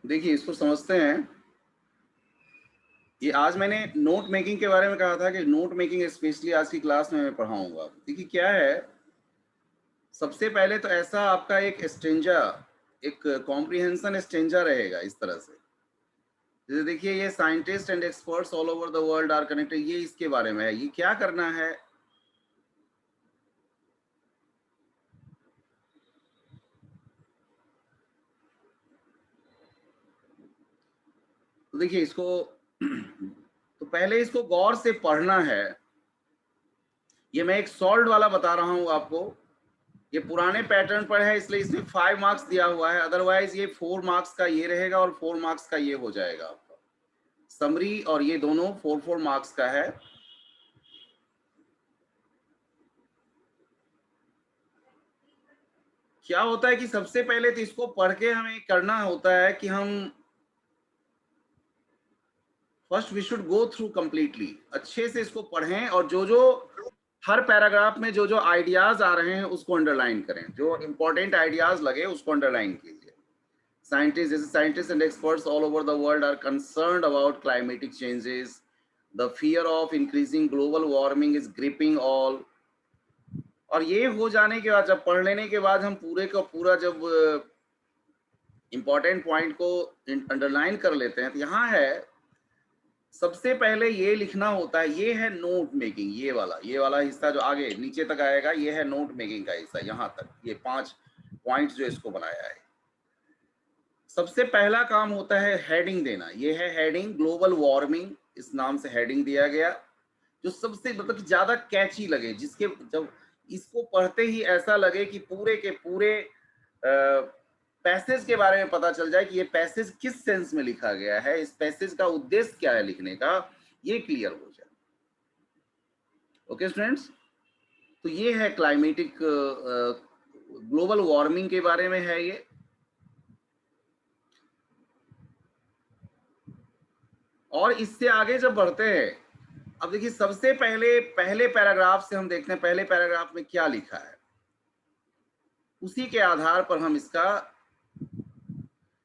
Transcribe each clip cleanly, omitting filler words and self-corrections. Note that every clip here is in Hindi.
देखिए इसको समझते हैं। ये आज मैंने नोट मेकिंग के बारे में कहा था कि नोट मेकिंग स्पेशली आज की क्लास में मैं पढ़ाऊंगा। देखिए क्या है, सबसे पहले तो ऐसा आपका एक स्टेंजा, एक कॉम्प्रिहेंशन स्टेंजा रहेगा इस तरह से। जैसे देखिए ये scientist and experts all over the world are connected, ये इसके बारे में है। ये क्या करना है, तो देखिए इसको तो पहले इसको गौर से पढ़ना है। ये मैं एक सॉल्व वाला बता रहा हूं आपको। ये पुराने पैटर्न पर है इसलिए इसमें 5 मार्क्स दिया हुआ है, अदरवाइज ये 4 मार्क्स का ये रहेगा और 4 मार्क्स का ये हो जाएगा आपका समरी, और ये दोनों 4 मार्क्स का है। क्या होता है कि सबसे पहले तो इसको पढ़ के हमें करना होता है कि हम first we should go through completely, अच्छे से इसको पढ़ें और जो जो हर पैराग्राफ में जो जो आइडियाज आ रहे हैं उसको अंडरलाइन करें, जो इंपॉर्टेंट आइडियाज लगे उसको अंडरलाइन कीजिए। Scientists and experts all over the world are concerned about climatic changes. The fear of increasing global warming is gripping all. और ये हो जाने के बाद, जब पढ़ लेने के बाद हम पूरे का पूरा जब इंपॉर्टेंट पॉइंट को अंडरलाइन कर लेते हैं, तो यहाँ है सबसे पहले ये लिखना होता है। ये है नोट मेकिंग, ये वाला हिस्सा जो आगे नीचे तक आएगा, ये है नोट मेकिंग का हिस्सा। यहाँ तक ये 5 पॉइंट्स जो इसको बनाया है। सबसे पहला काम होता है हेडिंग देना। ये है हेडिंग, ग्लोबल वार्मिंग इस नाम से हेडिंग दिया गया, जो सबसे मतलब ज्यादा कैची लगे, जिसके जब इसको पढ़ते ही ऐसा लगे कि पूरे के पूरे पैसेज के बारे में पता चल जाए कि ये पैसेज किस सेंस में लिखा गया है, इस पैसेज का उद्देश्य क्या है लिखने का, ये क्लियर हो जाए। ओके स्टूडेंट्स, तो ये है क्लाइमेटिक ग्लोबल वार्मिंग के बारे में है ये। और इससे आगे जब बढ़ते हैं, अब देखिए सबसे पहले पैराग्राफ से हम देखते हैं पहले पैराग्राफ में क्या लिखा है, उसी के आधार पर हम इसका,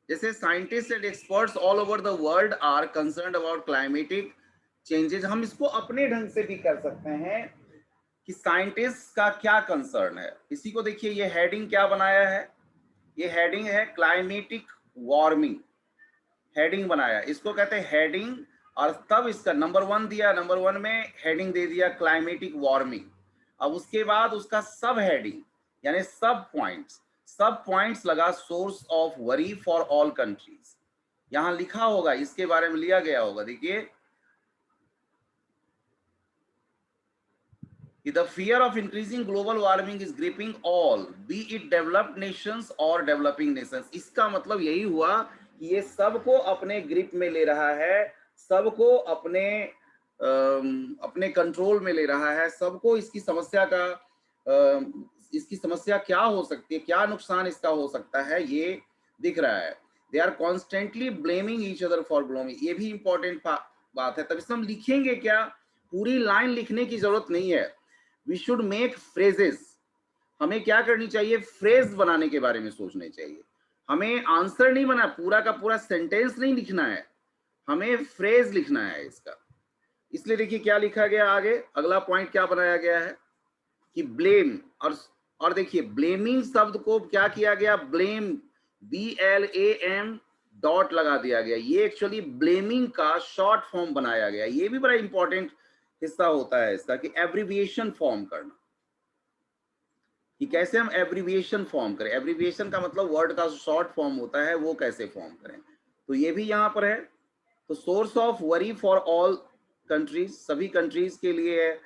जैसे scientist and experts all over the world are concerned about climatic changes, हम इसको अपने ढंग से भी कर सकते हैं कि साइंटिस्ट का क्या कंसर्न है। इसी को देखिए, ये हेडिंग क्या बनाया है, ये हेडिंग है क्लाइमेटिक वार्मिंग, हेडिंग बनाया, इसको कहते हैं हेडिंग। और तब इसका नंबर 1 दिया, नंबर 1 में हेडिंग दे दिया क्लाइमेटिक वार्मिंग। अब उसके बाद उसका सब हेडिंग यानी सब पॉइंट्स लगा source of worry for all countries. यहां लिखा होगा, इसके बारे में लिया गया होगा, देखिए the fear of increasing global warming is gripping all, be it developed nations or developing nations। इसका मतलब यही हुआ कि ये सबको अपने ग्रिप में ले रहा है, सबको अपने कंट्रोल में ले रहा है, सबको इसकी समस्या का इसकी समस्या क्या हो सकती है, क्या नुकसान इसका हो सकता है, ये दिख रहा है। They are constantly blaming each other for glooming, ये भी इंपॉर्टेंट बात है। तब इसमें हम लिखेंगे क्या, पूरी लाइन लिखने की जरूरत नहीं है, वी शुड मेक फ्रेजेस। हमें क्या करनी चाहिए, फ्रेज बनाने के बारे में सोचने चाहिए। हमें आंसर नहीं बना, पूरा का पूरा सेंटेंस नहीं लिखना है, हमें फ्रेज लिखना है इसका। इसलिए देखिए क्या लिखा गया आगे, अगला पॉइंट क्या बनाया गया है कि ब्लेम, और देखिए ब्लेमिंग शब्द को क्या किया गया, ब्लेम BLAM डॉट लगा दिया गया। ये एक्चुअली ब्लेमिंग का शॉर्ट फॉर्म बनाया गया। ये भी बड़ा इंपॉर्टेंट हिस्सा होता है इसका कि एब्रीविएशन फॉर्म करना, कि कैसे हम एब्रीविएशन फॉर्म करें। एब्रीविएशन का मतलब वर्ड का शॉर्ट फॉर्म होता है, वो कैसे फॉर्म करें, तो ये भी यहाँ पर है। तो source of worry for all countries, सभी कंट्रीज के लिए है।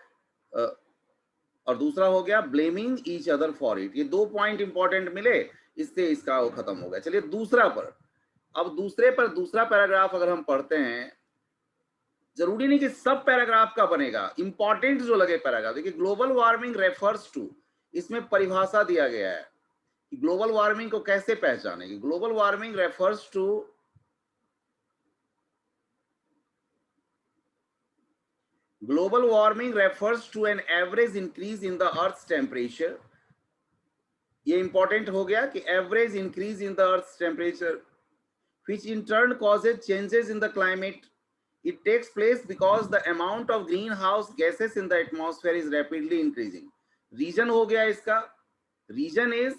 और दूसरा हो गया blaming each other for it. ये 2 पॉइंट इंपॉर्टेंट मिले, इससे इसका वो खत्म हो गया। चलिए दूसरा पर, अब दूसरा पैराग्राफ अगर हम पढ़ते हैं, जरूरी नहीं कि सब पैराग्राफ का बनेगा, इंपॉर्टेंट जो लगे पैराग्राफ। देखिए ग्लोबल वार्मिंग रेफर्स टू, इसमें परिभाषा दिया गया है कि ग्लोबल वार्मिंग को कैसे पहचानेंगे। Global warming refers to Global warming refers to an average increase in the Earth's temperature। ये इंपॉर्टेंट हो गया कि average increase in the earth's temperature which in turn causes changes in the climate. It takes place because the amount of greenhouse gases in the atmosphere is rapidly increasing. Reason हो गया इसका, रीजन इज,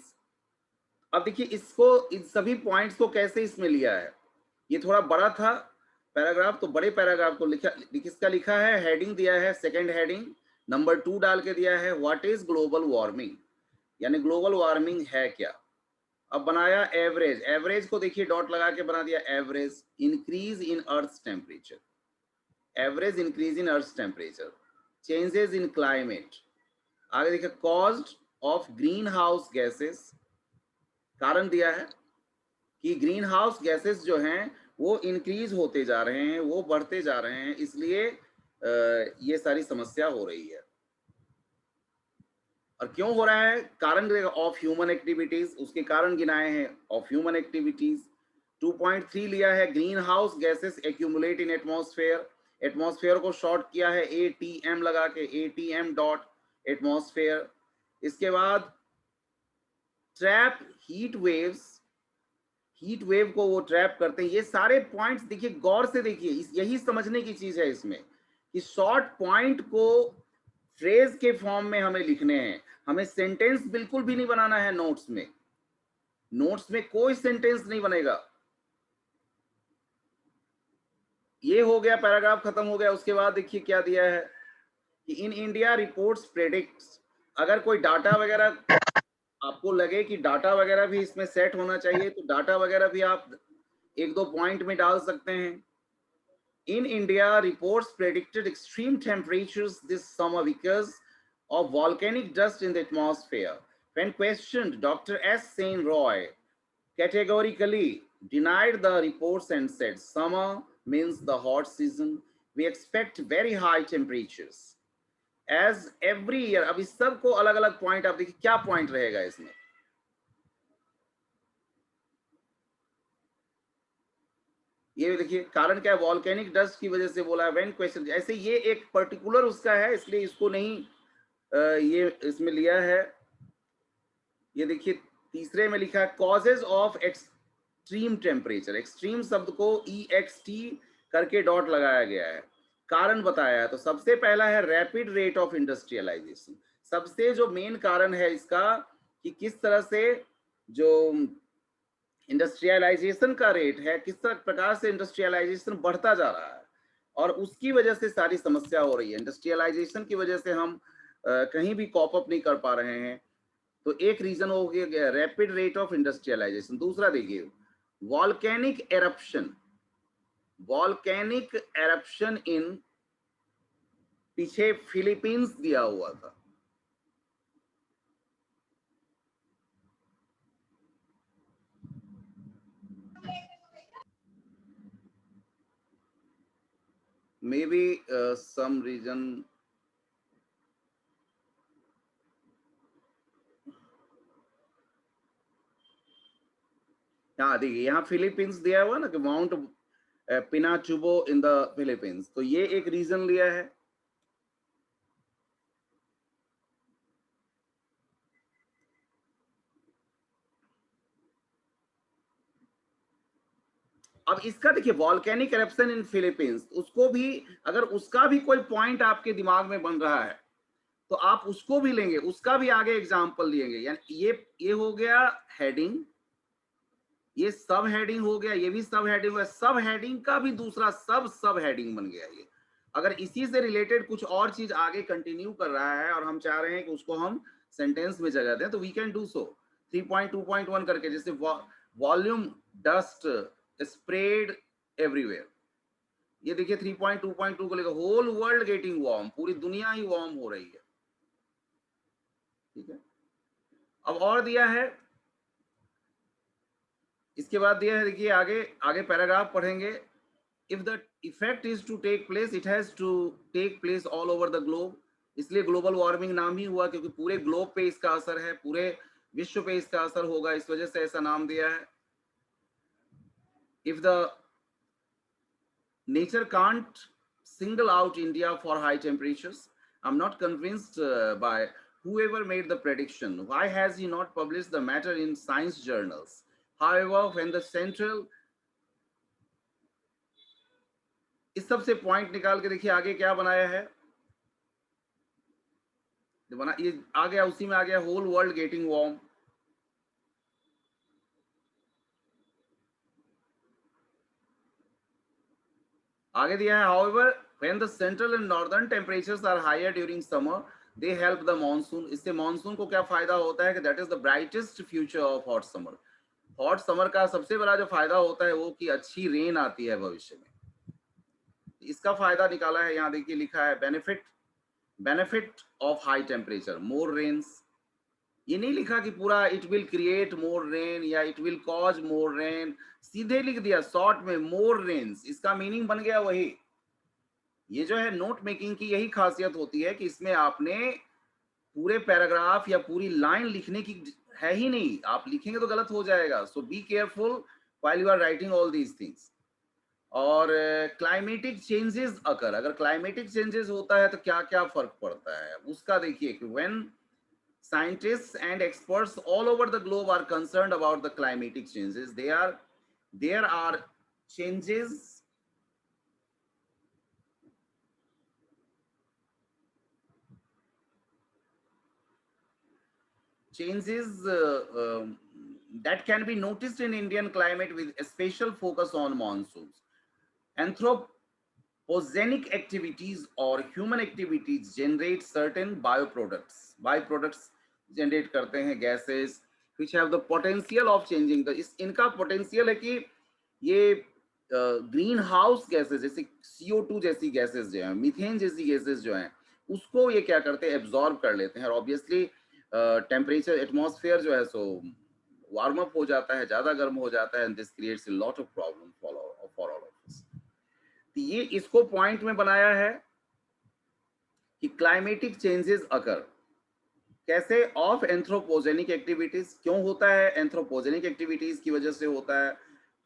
अब देखिए इसको, इन सभी पॉइंट्स को कैसे इसमें लिया है, ये थोड़ा बड़ा था पैराग्राफ, तो बड़े पैराग्राफ को लिखा, किसका लिखा है, हेडिंग दिया है, सेकंड हेडिंग नंबर 2 डाल के दिया है, व्हाट इज ग्लोबल वार्मिंग, यानी ग्लोबल वार्मिंग है क्या। अब बनाया एवरेज, एवरेज को देखिए डॉट लगा के बना दिया, average increase in earth temperature, average increase in earth temperature, changes in climate, आगे देखिए caused of green house gases, कारण दिया है कि ग्रीन हाउस गैसेस जो हैं वो इंक्रीज होते जा रहे हैं, वो बढ़ते जा रहे हैं, इसलिए ये सारी समस्या हो रही है। और क्यों हो रहा है, कारण ऑफ ह्यूमन एक्टिविटीज, उसके कारण गिनाए हैं, ऑफ ह्यूमन एक्टिविटीज। 2.3 लिया है, green house gases accumulate in atmosphere, atmosphere को शॉर्ट किया है ATM लगा के, ATM डॉट एटमॉस्फेयर। इसके बाद trap heat waves, heat wave को वो ट्रैप करते हैं। ये सारे पॉइंट्स देखिए गौर से देखिए, यही समझने की चीज है इसमें कि शॉर्ट पॉइंट को फ्रेज के फॉर्म में हमें लिखने हैं, हमें सेंटेंस बिल्कुल भी नहीं बनाना है नोट्स में, नोट्स में कोई सेंटेंस नहीं बनेगा। ये हो गया, पैराग्राफ खत्म हो गया। उसके बाद देखिए क्या दिया है कि इन इंडिया रिपोर्ट्स प्रेडिक्ट्स, अगर कोई डाटा वगैरह आपको लगे कि डाटा वगैरह भी इसमें सेट होना चाहिए तो डाटा वगैरह भी आप एक दो पॉइंट में डाल सकते हैं। In India, reports predicted extreme temperatures this summer because of volcanic dust in the atmosphere. When questioned, Dr. S. Sain Roy categorically denied the reports and said, summer means the hot season. We expect very high temperatures. As every year, अब इस सब को अलग अलग पॉइंट आप देखिए, क्या पॉइंट रहेगा इसमें, ये देखिए कारण क्या है, वॉल्केनिक डस्ट की वजह से बोला है, व्हेन क्वेश्चन, ऐसे ये एक पर्टिकुलर उसका है, इसलिए इसको नहीं ये इसमें लिया है। ये देखिए तीसरे में लिखा है causes of extreme temperature, extreme शब्द को EXT करके डॉट लगाया गया है, कारण बताया है। तो सबसे पहला है रैपिड रेट ऑफ इंडस्ट्रियलाइजेशन, सबसे जो मेन कारण है इसका कि किस तरह से जो इंडस्ट्रियलाइजेशन का रेट है, किस प्रकार से इंडस्ट्रियलाइजेशन बढ़ता जा रहा है, और उसकी वजह से सारी समस्या हो रही है। इंडस्ट्रियलाइजेशन की वजह से हम कहीं भी कॉप अप नहीं कर पा रहे हैं, तो एक रीजन हो गया रैपिड रेट ऑफ इंडस्ट्रियलाइजेशन। दूसरा देखिए volcanic eruption, volcanic eruption in, पीछे फिलीपींस दिया हुआ था, maybe some reason, हाँ देखिए यहाँ फिलीपींस दिया हुआ ना कि माउंट पिनाचुबो इन द फिलीपींस, तो ये एक रीजन लिया है। अब इसका देखिए वॉल्केनिक एरप्शन इन फिलीपींस, उसको भी अगर उसका भी कोई पॉइंट आपके दिमाग में बन रहा है तो आप उसको भी लेंगे, उसका भी आगे एग्जांपल लेंगे। यानी ये हो गया हेडिंग, ये सब हेडिंग हो गया, ये भी सब हेडिंग हो गया, सब हेडिंग का भी दूसरा सब हेडिंग बन गया। ये अगर इसी से रिलेटेड कुछ और चीज आगे कंटिन्यू कर रहा है और हम चाह रहे हैं कि उसको हम सेंटेंस में जगह दें तो वी कैन डू सो। 3.2.1 करके, जैसे वॉल्यूम डस्ट स्प्रेड एवरीवेयर, ये देखिए 3.2.2 को लेकर होल वर्ल्ड गेटिंग वार्म, पूरी दुनिया ही वार्म हो रही है। ठीक है, अब और दिया है, इसके बाद दिया है देखिए आगे आगे पैराग्राफ पढ़ेंगे। If the effect is to take place it has to take place all over the globe, इसलिए ग्लोबल वार्मिंग नाम ही हुआ क्योंकि पूरे ग्लोब पे इसका असर है, पूरे विश्व पे इसका असर होगा, इस वजह से ऐसा नाम दिया है। If the nature can't single out India for high temperatures, I'm not convinced by whoever made the prediction. Why has he not published the matter in science journals? However, when the Central इस सब से पॉइंट निकाल के देखिए आगे क्या बनाया है। ये आ गया, उसी में आ गया होल वर्ल्ड गेटिंग वार्म। आगे दिया है however when the central and northern temperatures are higher during summer they help the monsoon. इससे मॉनसून को क्या फायदा होता है कि that is the brightest future of hot summer. Hot summer का सबसे बड़ा जो फायदा होता है वो कि अच्छी रेन आती है भविष्य में। इसका फायदा निकाला है, यहाँ देखिए लिखा है benefit of high temperature more rains. ये नहीं लिखा कि पूरा it will create more rain या it will cause more rain, सीधे लिख दिया शॉर्ट में मोर रेन्स। इसका मीनिंग बन गया वही। ये जो है नोट मेकिंग की यही खासियत होती है कि इसमें आपने पूरे पैराग्राफ या पूरी लाइन लिखने की है ही नहीं, आप लिखेंगे तो गलत हो जाएगा। So be careful while you are writing all these things. और क्लाइमेटिक चेंजेस अगर अगर क्लाइमेटिक चेंजेस होता है तो क्या क्या फर्क पड़ता है उसका देखिए कि when scientists and experts all over the globe are concerned about the climatic changes, there are changes changes that can be noticed in Indian climate with a special focus on monsoons. Anthropogenic activities or human activities generate certain byproducts generate करते हैं gases which have the potential of changing the इनका potential है कि ये ग्रीन हाउस गैसेस जैसे CO2 जैसी गैसेस जो है, मीथेन जैसी गैसेस जो हैं, उसको ये क्या करते हैं एब्जॉर्ब कर लेते हैं। और ऑब्वियसली टेम्परेचर एटमॉस्फेयर जो है सो वार्म अप हो जाता है, ज्यादा गर्म हो जाता है, and this creates a lot of problem for all of us. तो ये इसको पॉइंट में बनाया है कि क्लाइमेटिक चेंजेस अकर कैसे ऑफ एंथ्रोपोजेनिक एक्टिविटीज। क्यों होता है? एंथ्रोपोजेनिक एक्टिविटीज की वजह से होता है।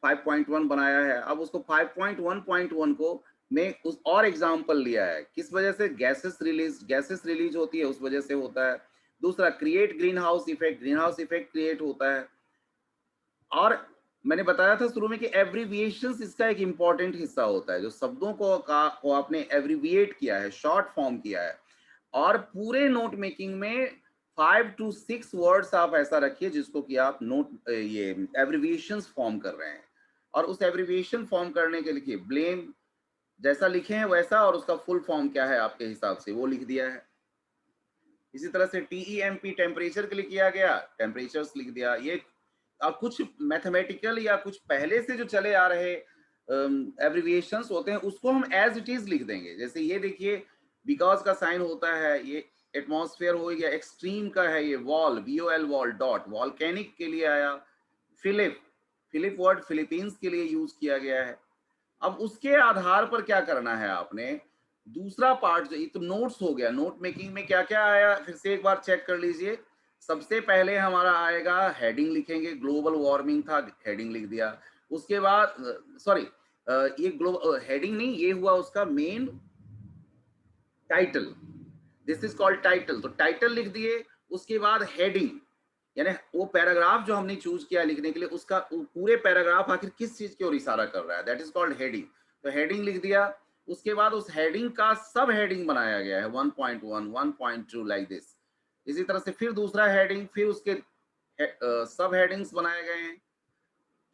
5.1 बनाया है। अब उसको 5.1.1 को में उस और एग्जांपल लिया है, किस वजह से? गैसेस रिलीज होती है उस वजह से होता है। दूसरा create green house effect create होता है। और मैंने बताया था शुरू में कि एब्रीविएशंस इसका एक इंपॉर्टेंट हिस्सा होता है। जो शब्दों को आपने एब्रीविएट किया है, शॉर्ट फॉर्म किया है, और पूरे नोट मेकिंग में 5 to 6 वर्ड्स आप ऐसा रखिए जिसको कि आप नोट ये एब्रीविएशंस फॉर्म कर रहे हैं। और उस एब्रीविएशन फॉर्म करने के लिए ब्लेम जैसा लिखे हैं वैसा, और उसका फुल फॉर्म क्या है आपके हिसाब से वो लिख दिया है। इसी तरह से TEMP टेम्परेचर के लिए किया गया, टेम्परेचर्स लिख दिया। ये कुछ मैथमेटिकल या कुछ पहले से जो चले आ रहे एब्रिविएशंस होते हैं उसको हम एज इट इज लिख देंगे। जैसे ये देखिए बिकॉज का साइन होता है, ये एटमॉस्फेयर हो गया, एक्सट्रीम का है ये wall, VOL wall dot, volcanic के लिए आया, फिलिप वर्ड फिलीपींस के लिए यूज किया गया है। अब उसके आधार पर क्या करना है आपने, दूसरा पार्ट जो ये तो नोट्स हो गया। नोट मेकिंग में क्या क्या आया फिर से एक बार चेक कर लीजिए। सबसे पहले हमारा आएगा हेडिंग लिखेंगे, ग्लोबल वार्मिंग था, हेडिंग लिख दिया। उसके बाद सॉरी ये ग्लोबल हेडिंग नहीं, ये हुआ उसका main title, this is called title, तो टाइटल लिख दिए। उसके बाद हेडिंग, यानी वो पैराग्राफ जो हमने चूज किया लिखने के लिए उसका पूरे पैराग्राफ आखिर किस चीज की ओर इशारा कर रहा है, दैट इज कॉल्ड हेडिंग। तो हेडिंग लिख दिया। उसके बाद उस हेडिंग का सब हेडिंग बनाया गया है 1.1 1.2 लाइक दिस। इसी तरह से फिर दूसरा हेडिंग, फिर उसके सब हेडिंग्स बनाए गए हैं।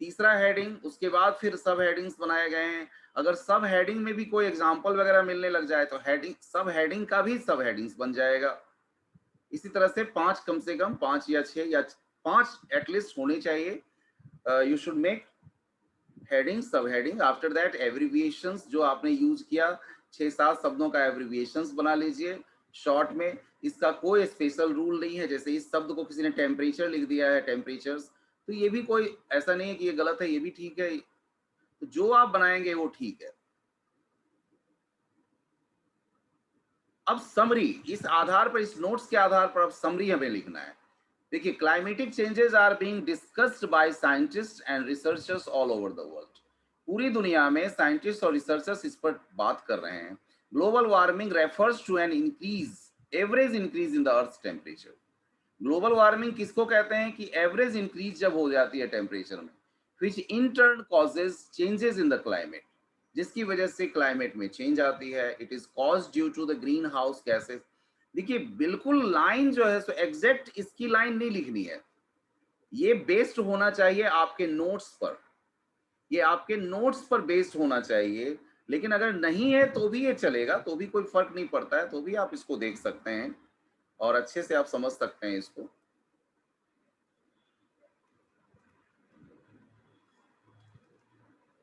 तीसरा हेडिंग, उसके बाद फिर सब हेडिंग्स बनाए गए हैं। अगर सब हेडिंग में भी कोई एग्जांपल वगैरह मिलने लग जाए तो हेडिंग सब हेडिंग का भी सब हेडिंग्स बन जाएगा। इसी तरह से 5 कम से कम 5 या 6 या 5 एटलीस्ट होने चाहिए। यू शुड मेक हेडिंग, सब हेडिंग, आफ्टर दैट एब्रिविएशंस जो आपने यूज किया 6-7 शब्दों का एब्रिविएशंस बना लीजिए शॉर्ट में। इसका कोई स्पेशल रूल नहीं है। जैसे इस शब्द को किसी ने टेम्परेचर लिख दिया है, टेम्परेचर्स, तो ये भी कोई ऐसा नहीं है कि ये गलत है, ये भी ठीक है। तो जो आप बनाएंगे वो ठीक है। अब समरी, इस आधार पर, इस नोट्स के आधार पर अब समरी हमें लिखना है। देखिए climatic changes are being discussed by scientist and researchers all over the world. पूरी दुनिया में साइंटिस्ट और रिसर्चर्स इस पर बात कर रहे हैं। Global warming refers to an increase, average increase in the earth temperature. Global warming किसको कहते हैं कि एवरेज इंक्रीज जब हो जाती है टेम्परेचर में, which in turn causes changes in the climate. जिसकी वजह से क्लाइमेट में चेंज आती है। It is cause due to the greenhouse gases. देखिए बिल्कुल लाइन जो है सो एग्जैक्ट इसकी लाइन नहीं लिखनी है, ये बेस्ड होना चाहिए आपके नोट्स पर, ये आपके नोट्स पर बेस्ड होना चाहिए। लेकिन अगर नहीं है तो भी ये चलेगा, तो भी कोई फर्क नहीं पड़ता है, तो भी आप इसको देख सकते हैं और अच्छे से आप समझ सकते हैं इसको।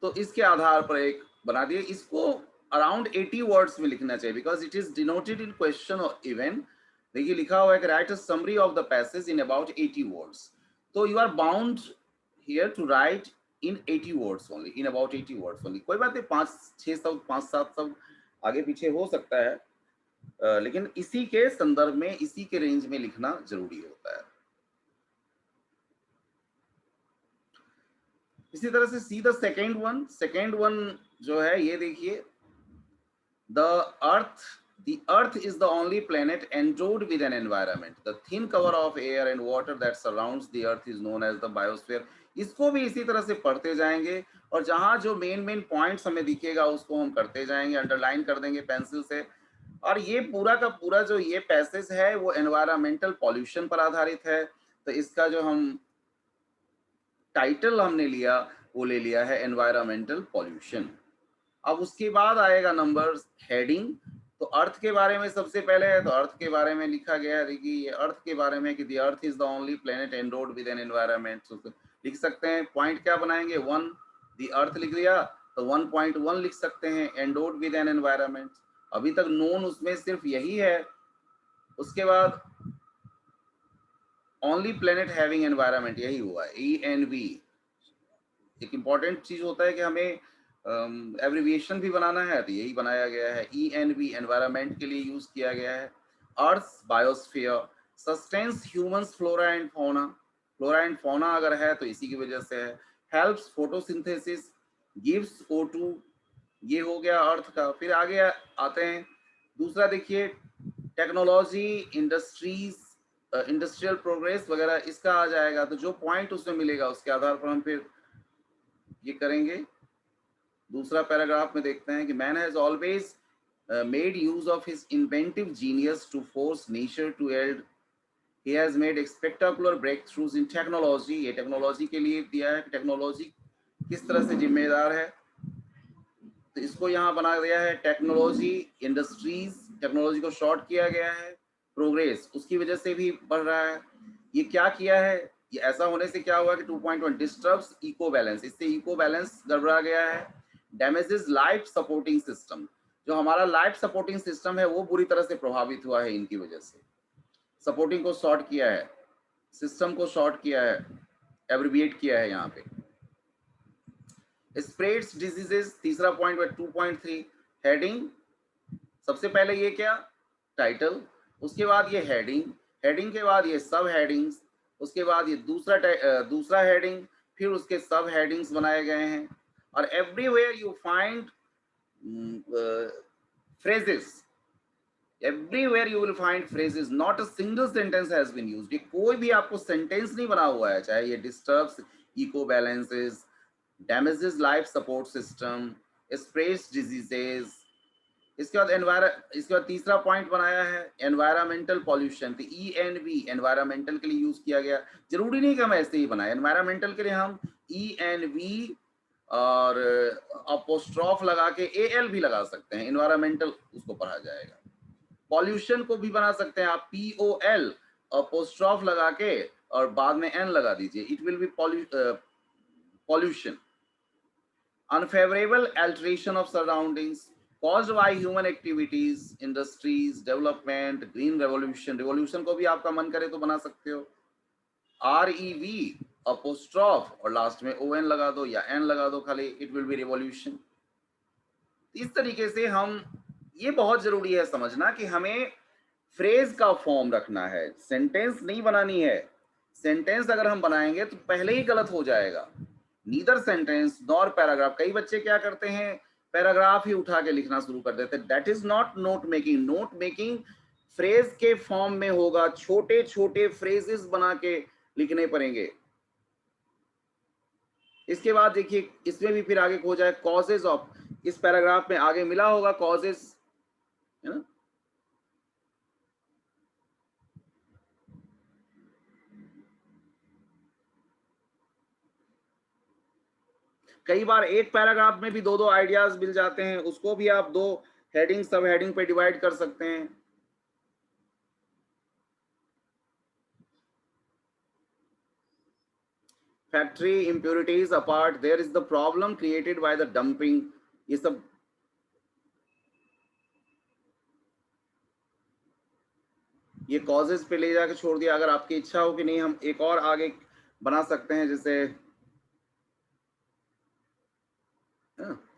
तो इसके आधार पर एक बना दिए, इसको अराउंड 80 वर्ड्स में लिखना चाहिए because it is denoted in question और इवेंट। देखिए लिखा हुआ है कि write a summary of the passage in about 80 words. तो you are bound here to write in 80 words only, in about 80 words only. कोई बात नहीं, 5-6 शब्द 5-7 शब्द आगे पीछे हो सकता है, लेकिन इसी के संदर्भ में इसी के रेंज में लिखना जरूरी होता है। इसी तरह से सी द सेकेंड वन जो है ये देखिए, the earth is the only planet endowed with an environment. The thin cover of air and water that surrounds the earth is known as the biosphere. इसको भी इसी तरह से पढ़ते जाएंगे और जहां जो मेन पॉइंट्स हमें दिखेगा उसको हम करते जाएंगे, अंडरलाइन कर देंगे पेंसिल से। और ये पूरा का पूरा जो ये पैसेज है वो एनवायरमेंटल पॉल्यूशन पर आधारित है। तो इसका जो हम टाइटल हमने लिया वो ले लिया है एनवायरमेंटल पॉल्यूशन। अब उसके बाद आएगा नंबर हेडिंग। तो अर्थ के बारे में सबसे पहले है, तो अर्थ के बारे में लिखा गया है। देखिए ये अर्थ के बारे में कि the earth is the only planet endowed with an environment. लिख सकते हैं, पॉइंट क्या बनाएंगे, 1 द अर्थ लिख दिया तो 1.1 लिख सकते हैं, एंडोड विद एन एनवायरनमेंट। अभी तक नोन उसमें सिर्फ यही है। उसके बाद ओनली प्लेनेट हैविंग एनवायरनमेंट, यही हुआ ENV। एक इंपॉर्टेंट चीज होता है कि हमें एब्रिविएशन भी बनाना है, तो यही बनाया गया है, ENV एनवायरनमेंट के लिए यूज किया गया है। Earth biosphere sustains humans flora and fauna, flora and fauna अगर है तो इसी की वजह से है। हेल्प्स फोटोसिंथेसिस, गिव्स O2, ये हो गया अर्थ का। फिर आगे आते हैं दूसरा, देखिए टेक्नोलॉजी, इंडस्ट्रीज, इंडस्ट्रियल प्रोग्रेस वगैरह इसका आ जाएगा। तो जो पॉइंट उसमें मिलेगा उसके आधार पर हम फिर ये करेंगे। दूसरा पैराग्राफ में देखते हैं कि man has always made use of his inventive genius to force nature to yield, he has made spectacular breakthroughs in technology. ये टेक्नोलॉजी के लिए दिया है, टेक्नोलॉजी किस तरह से जिम्मेदार है, तो इसको यहाँ बना दिया है टेक्नोलॉजी, इंडस्ट्रीज, टेक्नोलॉजी को शॉर्ट किया गया है, प्रोग्रेस उसकी वजह से भी बढ़ रहा है। ये क्या किया है, ये ऐसा होने से क्या हुआ कि 2.1 डिस्टर्ब्स इको बैलेंस, इससे इको बैलेंस गड़बड़ा गया है। डैमेजेस लाइफ सपोर्टिंग सिस्टम, जो हमारा लाइफ सपोर्टिंग सिस्टम है वो बुरी तरह से प्रभावित हुआ है इनकी वजह से। सपोर्टिंग को शॉर्ट किया है, सिस्टम को शॉर्ट किया है, एब्रिविएट किया है यहाँ पे। स्प्रेड्स डिजीजेस, तीसरा पॉइंट है 2.3। हेडिंग, सबसे पहले ये क्या, टाइटल, उसके बाद ये हेडिंग, हेडिंग के बाद ये सब हेडिंग्स, उसके बाद ये दूसरा हेडिंग, फिर उसके सब हेडिंग्स बनाए गए हैं। और everywhere you find phrases, everywhere you will find phrases, not a single sentence has been used। ये कोई भी आपको सेंटेंस नहीं बना हुआ है, चाहे ये disturbs eco balances, damages life support system, spreads diseases। इसके बाद तीसरा पॉइंट बनाया है एनवायरमेंटल पॉल्यूशन। तो ENV एनवायरमेंटल के लिए यूज किया गया। जरूरी नहीं कि हम ऐसे ही बनाए, एनवायरमेंटल के लिए हम ENV और अपोस्ट्रॉफ लगा के AL भी लगा सकते हैं, एनवायरमेंटल उसको पढ़ा जाएगा। पॉल्यूशन को भी बना सकते हैं आप POL अपोस्ट्रॉफ लगा के और बाद में N लगा दीजिए, it will be pollution. Unfavourable alteration of surroundings caused by human activities, industries, development, green revolution, revolution को भी आपका मन करे तो बना सकते हो। REV अपोस्ट्रॉफ और लास्ट में ON लगा दो या N लगा दो खाली, इट विल बी रिवॉल्यूशन। इस तरीके से हम, ये बहुत जरूरी है समझना कि हमें फ्रेज का फॉर्म रखना है, सेंटेंस नहीं बनानी है। सेंटेंस अगर हम बनाएंगे तो पहले ही गलत हो जाएगा, नीदर सेंटेंस नॉर पैराग्राफ। कई बच्चे क्या करते हैं, पैराग्राफ ही उठा के लिखना शुरू कर देते हैं। That is not note making. Note making phrase के फॉर्म में होगा, छोटे छोटे फ्रेजेस बना के लिखने पड़ेंगे। इसके बाद देखिए इसमें भी फिर आगे हो जाए कॉजेज ऑफ, इस पैराग्राफ में आगे मिला होगा कॉजेस, है ना। कई बार एक पैराग्राफ में भी दो दो आइडियाज मिल जाते हैं, उसको भी आप दो हेडिंग सब हेडिंग पे डिवाइड कर सकते हैं। Factory impurities apart, there is the problem created by the dumping, ये सब ये कॉजेज पे ले जाके छोड़ दिया। अगर आपकी इच्छा हो कि नहीं हम एक और आगे बना सकते हैं, जैसे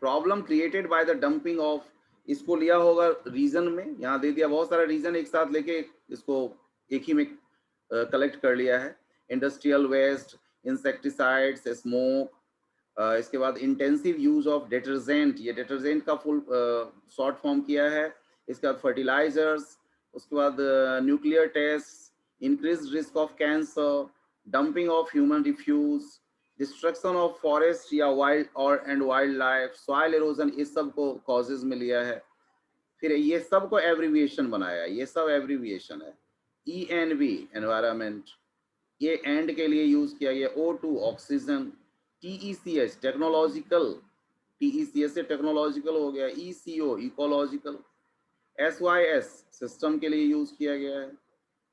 problem created by the dumping of, इसको लिया होगा रीजन में, यहाँ दे दिया, बहुत सारा रीजन एक साथ लेके इसको एक ही में कलेक्ट कर लिया है। इंडस्ट्रियल वेस्ट, इंसेक्टिसाइड्स, स्मोक, इसके बाद इंटेंसिव यूज ऑफ डिटर्जेंट, ये डिटर्जेंट का फुल शॉर्ट फॉर्म किया है। इसके बाद फर्टिलाइजर्स, उसके बाद nuclear test, increase risk of cancer, dumping of human refuse, destruction of forest या वाइल्ड और and wild life, soil erosion, इस सब को कॉजेज में लिया है। फिर ये सब को एब्रीविएशन बनाया, ये सब एब्रीविएशन है। ENV एनवायरमेंट, ये एंड के लिए यूज किया गया। O2 oxygen, TECH technological, TECH से टेक्नोलॉजिकल हो गया। ECO इकोलॉजिकल, SYS सिस्टम के लिए यूज किया गया है।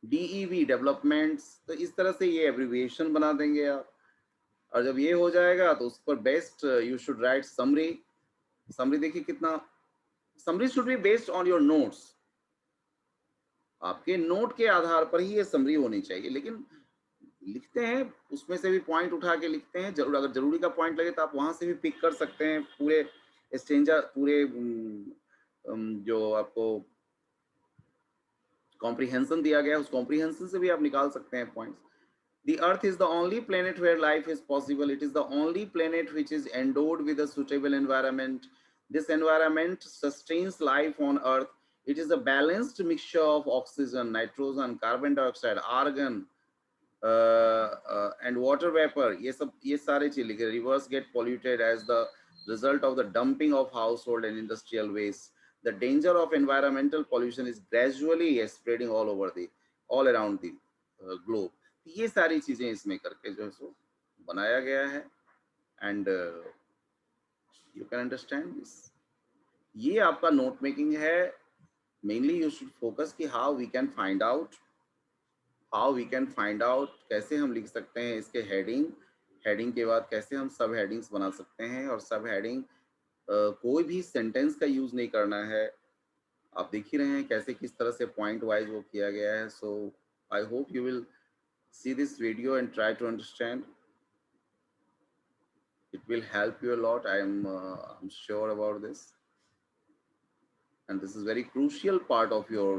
DEV developments. तो इस तरह से ये एब्रीविएशन बना देंगे आप, और जब ये हो जाएगा तो उस पर best you should write summary. Summary देखिए कितना, summary should be based on your notes, आपके नोट के आधार पर ही ये समरी होनी चाहिए। लेकिन लिखते हैं उसमें से भी पॉइंट उठा के लिखते हैं, जरूर अगर जरूरी का पॉइंट लगे तो आप वहां से भी पिक कर सकते हैं। पूरे स्टेंजा, पूरे जो आपको कॉम्प्रिहेंशन दिया गया है उस कॉम्प्रिहेंशन से भी आप निकाल सकते हैं points. The Earth is the only planet where life is possible. It is the only planet which is endowed with a suitable environment. This environment sustains life on Earth. It is a balanced mixture of oxygen, nitrogen, carbon dioxide, argon, and water vapor. ये सारे चीज लिखे। Rivers get polluted as the result of the dumping of household and industrial waste. The danger of environmental pollution is gradually spreading all around the globe. ये सारी चीजें इसमें करके जो है सो बनाया गया है, and you can understand this. ये आपका नोट मेकिंग है। मेनली यू शुड फोकस कि how we can find out, कैसे हम लिख सकते हैं इसके हेडिंग, हेडिंग के बाद कैसे हम सब हेडिंग्स बना सकते हैं। और सब हेडिंग कोई भी सेंटेंस का यूज नहीं करना है। आप देख ही रहे हैं कैसे किस तरह से पॉइंट वाइज वो किया गया है। So I hope you will see this video and try to understand. It will help you a lot. I'm sure about this, and this is very crucial part of your